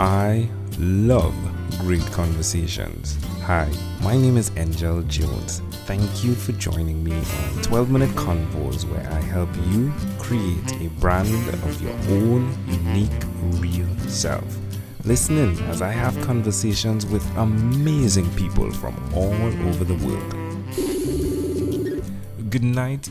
I love great conversations. Hi, my name is Angel Jones. Thank you for joining me on 12-minute convos where I help you create a brand of your own unique, real self. Listen in as I have conversations with amazing people from all over the world. Good night,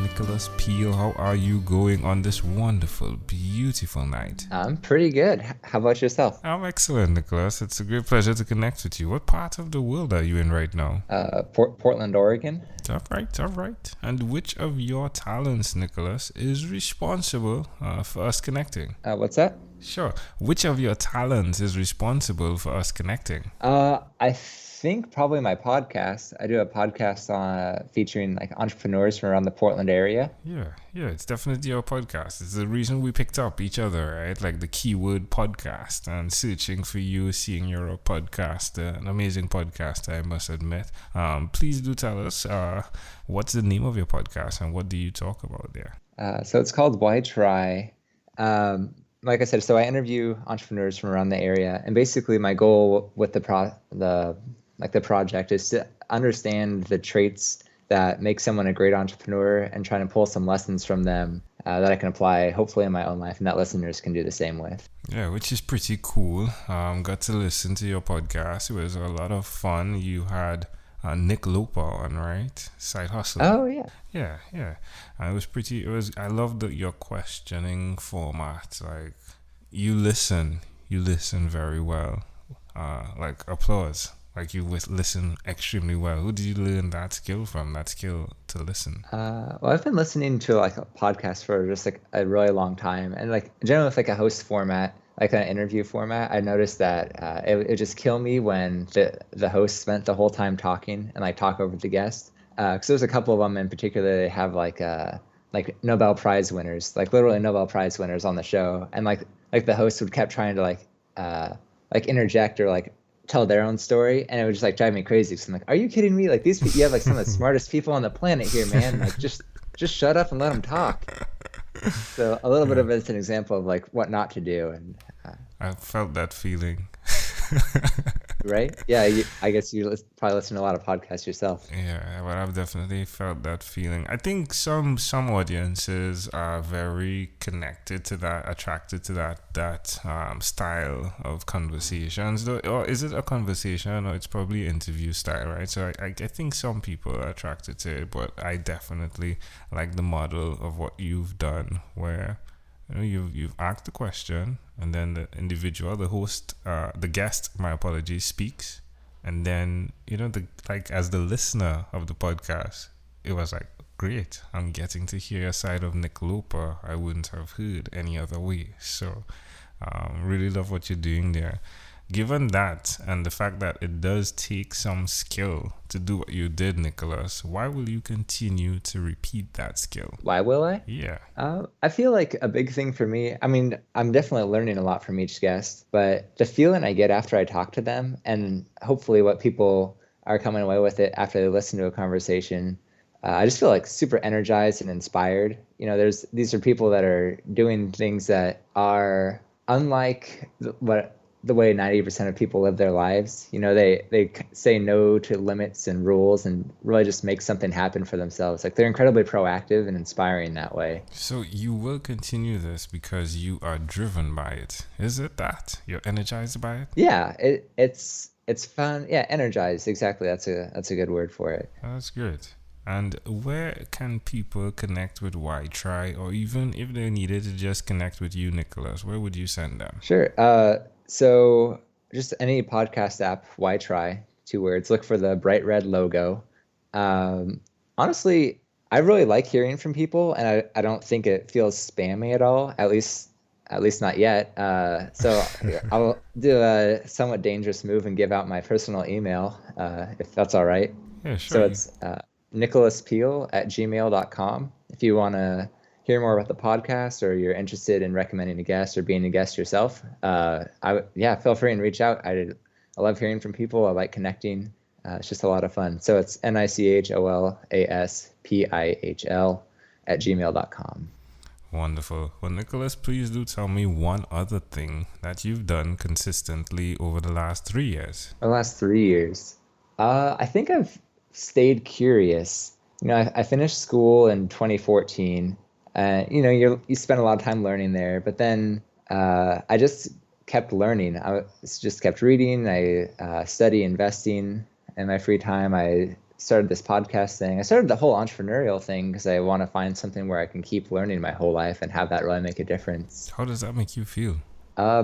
Nicholas Pihl. How are you going on this wonderful, beautiful night? I'm pretty good. How about yourself? I'm excellent, Nicholas. It's a great pleasure to connect with you. What part of the world are you in right now? Portland, Oregon. All right. And which of your talents, Nicholas, is responsible for us connecting? What's that? Sure. Which of your talents is responsible for us connecting? I think probably my podcast. I do a podcast on featuring like entrepreneurs from around the Portland area. Yeah, it's definitely your podcast. It's the reason we picked up each other, right? Like the keyword podcast and searching for you, seeing you're a podcaster, an amazing podcaster, I must admit. Please do tell us what's the name of your podcast and what do you talk about there? So it's called Why Try. Like I said, so I interview entrepreneurs from around the area, and basically my goal with the project is to understand the traits that make someone a great entrepreneur and trying to pull some lessons from them that I can apply hopefully in my own life and that listeners can do the same with. Yeah, which is pretty cool. Got to listen to your podcast. It was a lot of fun. You had Nick Loper on, right? Side Hustle. Oh, yeah. Yeah. I loved your questioning format. Like, you listen very well. Like, applause. Like, you listen extremely well. Who did you learn that skill from, that skill to listen? Well, I've been listening to like a podcast for just like a really long time. And like generally with like a host format, like an interview format, I noticed that it would just kill me when the host spent the whole time talking and like talk over the guest. Because there's a couple of them in particular that have like Nobel Prize winners, like literally Nobel Prize winners on the show. And like the host would kept trying to like interject or like tell their own story, and it would just like drive me crazy. So I'm like, are you kidding me? Like these, you have like some of the smartest people on the planet here, man. Like just shut up and let them talk. So a little bit of it's an example of like what not to do. And I felt that feeling. Right? Yeah, I guess you probably listen to a lot of podcasts yourself. Yeah, but I've definitely felt that feeling. I think some audiences are very connected to that, attracted to that style of conversations. Or is it a conversation, or it's probably interview style, right? So I think some people are attracted to it, but I definitely like the model of what you've done, where you've asked the question, and then the individual, the host, the guest, my apologies, speaks, and then as the listener of the podcast, it was like, great, I'm getting to hear a side of Nick Loper I wouldn't have heard any other way. So really love what you're doing there. Given that, and the fact that it does take some skill to do what you did, Nicholas, why will you continue to repeat that skill? Why will I? Yeah. I feel like a big thing for me, I mean, I'm definitely learning a lot from each guest, but the feeling I get after I talk to them, and hopefully what people are coming away with it after they listen to a conversation, I just feel like super energized and inspired. These are people that are doing things that are unlike the way 90% of people live their lives. They say no to limits and rules and really just make something happen for themselves. Like they're incredibly proactive and inspiring that way. So you will continue this because you are driven by it. Is it that you're energized by it? Yeah, it's fun. Yeah, energized. Exactly. That's a good word for it. That's good. And where can people connect with Why Try, or even if they needed to just connect with you, Nicholas, where would you send them? Sure. So just any podcast app, Why Try, 2 words, look for the bright red logo. Honestly, I really like hearing from people, and I don't think it feels spammy at all, at least not yet. So I'll do a somewhat dangerous move and give out my personal email, if that's all right. Yeah, sure. So it's nicholaspihl@gmail.com. If you want to hear more about the podcast, or you're interested in recommending a guest or being a guest yourself, feel free and reach out. I love hearing from people. I like connecting. It's just a lot of fun. So it's nicholaspihl@gmail.com. Wonderful. Well, Nicholas, please do tell me one other thing that you've done consistently over the last 3 years. The last 3 years. I think I've stayed curious. I finished school in 2014. You spend a lot of time learning there, but then I just kept learning. Just kept reading. I study investing in my free time. I started this podcast thing. I started the whole entrepreneurial thing because I want to find something where I can keep learning my whole life and have that really make a difference. How does that make you feel?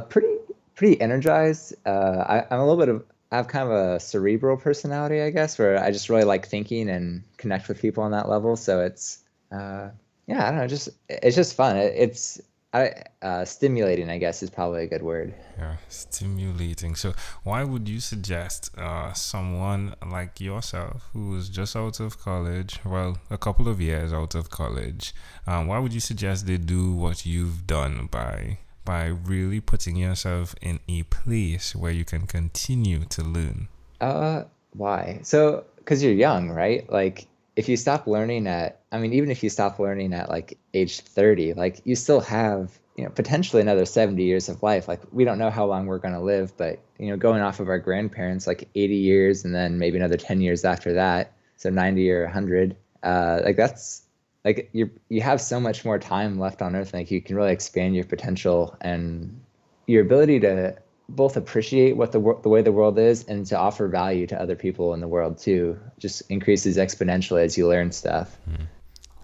Pretty energized. I have kind of a cerebral personality, I guess, where I just really like thinking and connect with people on that level. So it's I don't know, it's just fun. Stimulating, I guess, is probably a good word. Yeah, stimulating. So why would you suggest someone like yourself who's just out of college, well, a couple of years out of college, why would you suggest they do what you've done by really putting yourself in a place where you can continue to learn? Why? So, because you're young, right? Like, if you stop learning even if you stop learning at like age 30, like you still have, potentially another 70 years of life. Like, we don't know how long we're going to live, but, going off of our grandparents, like 80 years and then maybe another 10 years after that. So 90 or 100, that's like you have so much more time left on earth. Like, you can really expand your potential and your ability to both appreciate what the way the world is and to offer value to other people in the world too. Just increases exponentially as you learn stuff.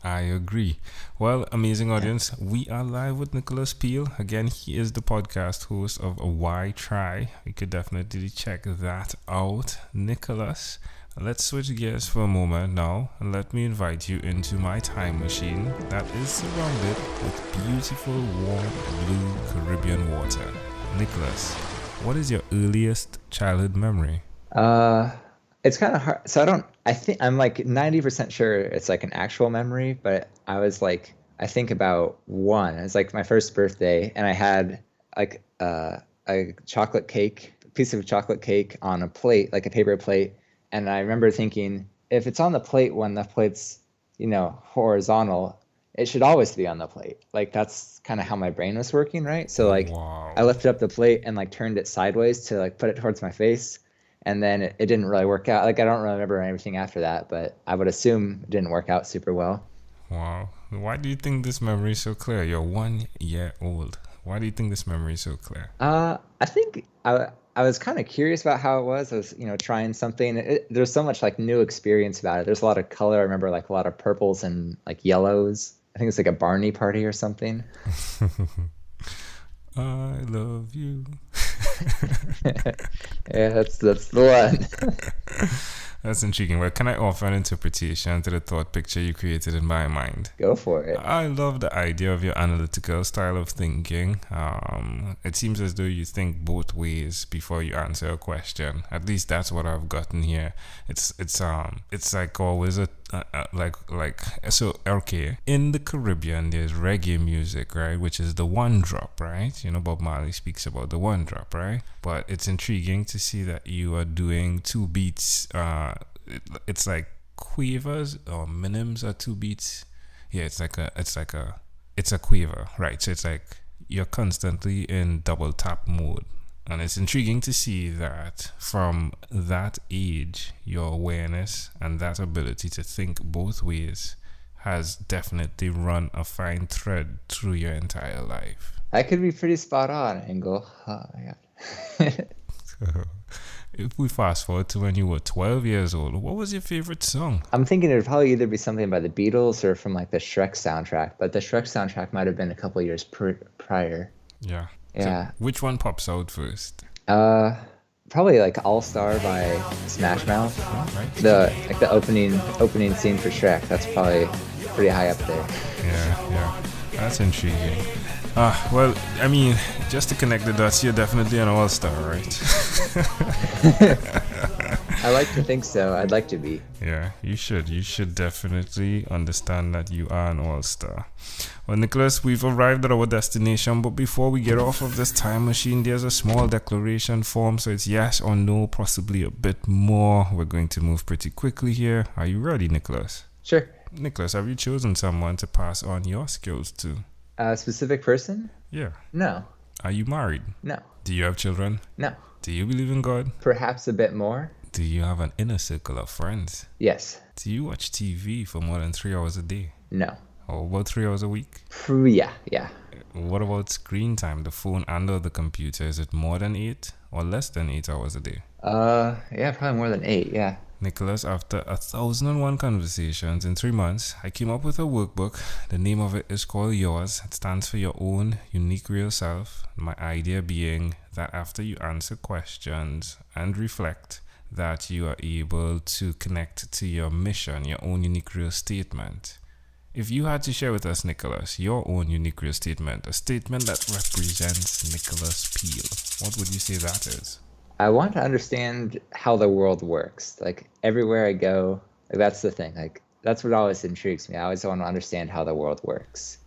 I agree. Well, amazing audience. We are live with Nicholas Pihl. Again, he is the podcast host of Why Try. You could definitely check that out. Nicholas, let's switch gears for a moment now and let me invite you into my time machine that is surrounded with beautiful, warm, blue Caribbean water. Nicholas, what is your earliest childhood memory? It's kind of hard. So I think I'm like 90% sure it's like an actual memory, but I think about one. It's like my first birthday and I had like a piece of chocolate cake on a plate, like a paper plate. And I remember thinking, if it's on the plate when the plate's, horizontal, it should always be on the plate. Like, that's kind of how my brain was working, right? So like, wow. I lifted up the plate and like turned it sideways to like put it towards my face. And then it didn't really work out. Like, I don't remember anything after that, but I would assume it didn't work out super well. Wow. Why do you think this memory is so clear? You're 1 year old. Why do you think this memory is so clear? I think I was kind of curious about how it was. I was, trying something. There's so much like new experience about it. There's a lot of color. I remember like a lot of purples and like yellows. I think it's like a Barney party or something. I love you. Yeah, that's the one. That's intriguing. Well, can I offer an interpretation to the thought picture you created in my mind? Go for it. I love the idea of your analytical style of thinking. It seems as though you think both ways before you answer a question. At least that's what I've gotten here. It's like always so okay. In the Caribbean, there's reggae music, right? Which is the one drop, right? Bob Marley speaks about the one drop, right? But it's intriguing to see that you are doing two beats. It's like quavers or minims are two beats. Yeah, it's a quaver, right? So it's like you're constantly in double tap mode. And it's intriguing to see that from that age, your awareness and that ability to think both ways has definitely run a fine thread through your entire life. That could be pretty spot on, Engel. Oh my God. So, if we fast forward to when you were 12 years old, what was your favorite song? I'm thinking it would probably either be something by the Beatles or from like the Shrek soundtrack, but the Shrek soundtrack might have been a couple years prior. Yeah. Yeah. So which one pops out first? Probably like All Star by Smash Mouth. Oh, right. The opening scene for Shrek. That's probably pretty high up there. Yeah. That's intriguing. Well, I mean, just to connect the dots, you're definitely an all-star, right? I like to think so. I'd like to be. Yeah, you should. You should definitely understand that you are an all-star. Well, Nicholas, we've arrived at our destination, but before we get off of this time machine, there's a small declaration form, so it's yes or no, possibly a bit more. We're going to move pretty quickly here. Are you ready, Nicholas? Sure. Nicholas, have you chosen someone to pass on your skills to? A specific person? Yeah. No. Are you married? No. Do you have children? No. Do you believe in God? Perhaps a bit more? Do you have an inner circle of friends? Yes. Do you watch TV for more than 3 hours a day? No. Or about 3 hours a week? Yeah. What about screen time, the phone and or the computer? Is it more than 8 or less than 8 hours a day? Yeah, probably more than 8, yeah. Nicholas, after 1,001 conversations in 3 months, I came up with a workbook. The name of it is called Yours. It stands for your own unique real self. My idea being that after you answer questions and reflect, that you are able to connect to your mission, your own unique real statement. If you had to share with us, Nicholas, your own unique real statement, a statement that represents Nicholas Pihl, what would you say that is? I want to understand how the world works. Like everywhere I go, like that's the thing. Like that's what always intrigues me. I always want to understand how the world works.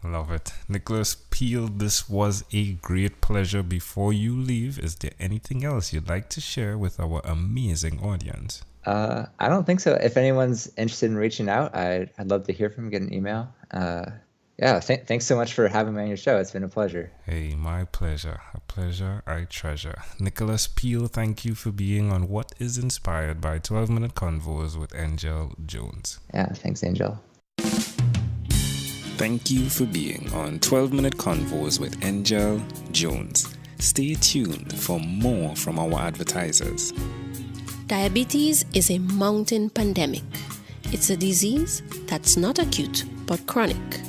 Love it. Nicholas Pihl, this was a great pleasure. Before you leave, is there anything else you'd like to share with our amazing audience? I don't think so. If anyone's interested in reaching out, I'd love to hear from them, get an email. Yeah, thanks so much for having me on your show. It's been a pleasure. Hey, my pleasure. A pleasure I treasure. Nicholas Pihl, thank you for being on What is Inspired by 12-Minute Convos with Angel Jones. Yeah, thanks, Angel. Thank you for being on 12-Minute Convos with Angel Jones. Stay tuned for more from our advertisers. Diabetes is a mountain pandemic. It's a disease that's not acute but chronic.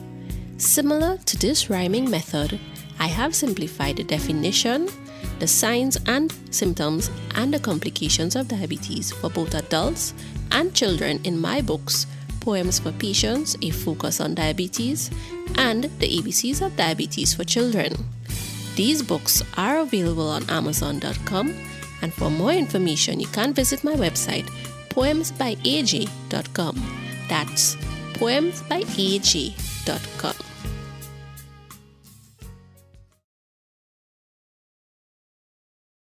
Similar to this rhyming method, I have simplified the definition, the signs and symptoms, and the complications of diabetes for both adults and children in my books, Poems for Patients, A Focus on Diabetes, and The ABCs of Diabetes for Children. These books are available on Amazon.com, and for more information, you can visit my website, poemsbyaj.com. That's poemsbyaj.com.